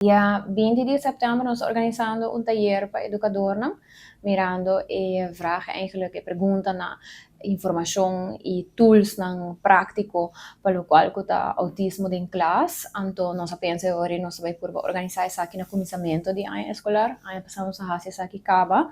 Dia 20 de september nós organizando um taller para educador, mirando e vraag eigenlijk e pergunta na informação e tools ng prático para o qual kuta autismo din klas. Anto nós pensa ori nós vai por organizar esaki na começamento de ano escolar, ano passamos a hasi esaki kaba,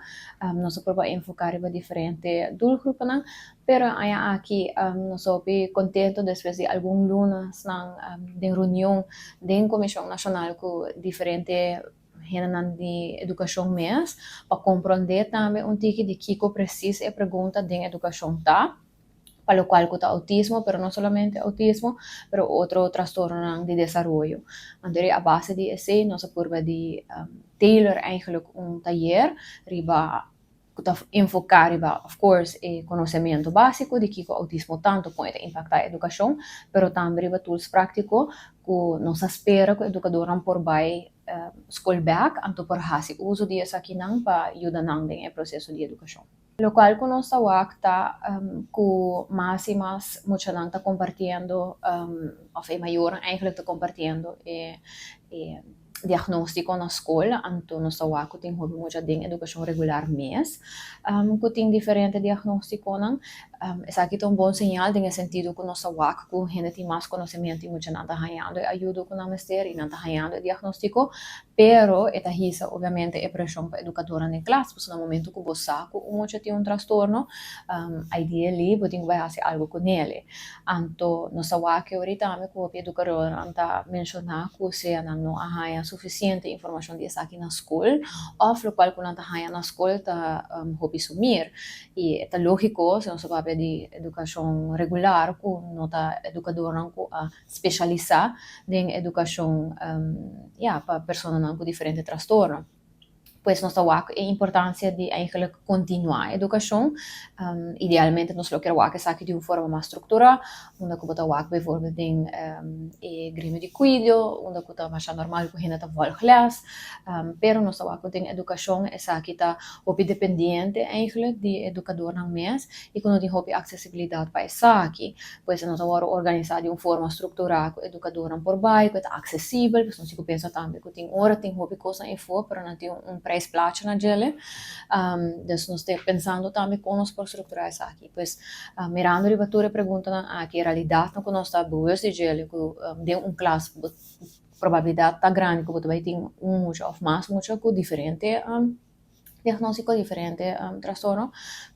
nós por enfocar em diferente doelgroepen nang, pero aya aqui nós opi contento después de algum lunas nang de reunião da Comissão Nacional com diferente renan de educação mês para compreender também tiki de Kiko precisa e pergunta de educação tá para o qual está autismo, pero não somente autismo, pero outro transtorno de desenvolvimento. Então, a base de esse, nós por de tailor eigenlijk taller, riba enfocar, of course, e conhecimento básico de que o autismo tanto pode impactar a educação, pero também tools práticos que nós espera que o educador não por vai schoolback, anto por hasi uso de essa aqui não para ajudar no processo de educação. Lo qual que nós está com mais e mais muita gente está compartilhando, ou é maior, eigenlijk está compartilhando diagnóstico na escola, anto nós tem muita de educação regular mês, que tem diferente diagnóstico não, essa aqui é bom sinal no sentido que nós com gente tem mais conhecimento e muita nada ganhando ajuda com o mistério e nada ganhando diagnóstico, pero esta hisa obviamente é pressão para educadora na classe, porque no momento que você sabe que tem transtorno, ideally você vai fazer algo com ele, anto nós que ahorita me com o educador anta mencionar que você não há suficiente informação disso aqui na escola, ou o qual quando está na escola está hobby sumir, e é lógico se nós vamos de educação regular, que não está educador não especializar em educação para pessoas com diferentes transtornos. Pues nós temos a importância de eigenlijk continuar a educação. Idealmente nós queremos que de uma forma mais estruturada, onde que bota bijvoorbeeld em grêmio de cuido, onde que tá mais normal que a gente tá volgles, pero nós temos a educação essa que tá hobby dependente eigenlijk de educador na mês e quando tem hobby acessibilidade para essa aqui, pues nós temos organizar de uma forma estruturada com educador por bairro, que tá acessível, porque nós pensa também que tem hora tem hobby coisa info, para não ter prijsplaatje na gele. Dus nós estamos pensando também como nós podemos estruturar isso aqui. Pois, mirando a batura pergunta aqui, a realidade não que nós estamos de gele, que de classe, probabilidade está grande, que você vai ter muito ou mais, muito com diferente diagnóstico, diferente transtorno,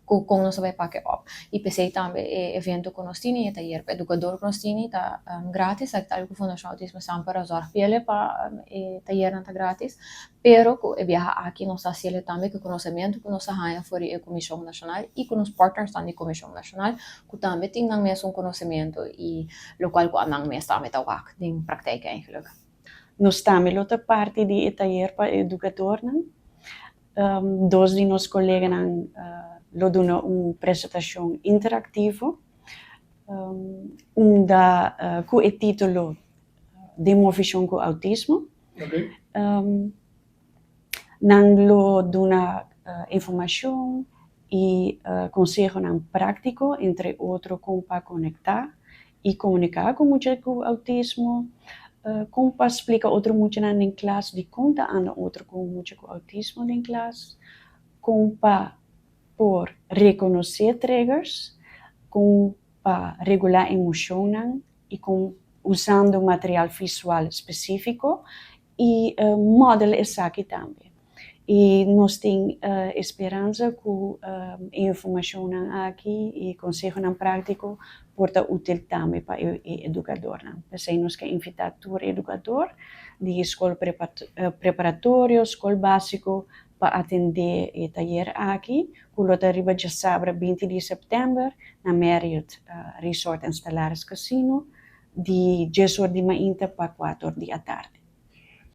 como nós vai pagar op. E pensei também, evento que nós temos, e taller educador que nós temos, está grátis, é algo que Fundacion Autismo Aruba para zorg pele para taller não está grátis, pero que viaja aqui nós fazemos também que conhecimento que nós ganhamos for a Comissão Nacional e com os partners da Comissão Nacional, que também tem na mesmo conhecimento e o qual que nang mes também está em prática eigenlijk. Nós também outra parte de taller para educador, não? Dois de nossos colegas lo doen uma apresentação interativa, com o título Demovision com autismo. Okay. Nang lo duna informação e consejo nang prático, entre outros, como para conectar e comunicar com mulheres com autismo. Como para explicar outro muito na classe de conta anda outro com muito com autismo na classe, como para por reconhecer triggers, como para regular emoção e com usando material visual específico e modelo esaki também. E nós temos esperança que a informação aqui e conselho prático porta útil também para o educador. Pensei nós que invitar o educador de escola preparatória, escola básico, para atender o taller aqui, que o arriba já sabe 20 de setembro, na Marriott Resort and Stellaris Casino, de 10 horas de manhã para 4 horas da tarde.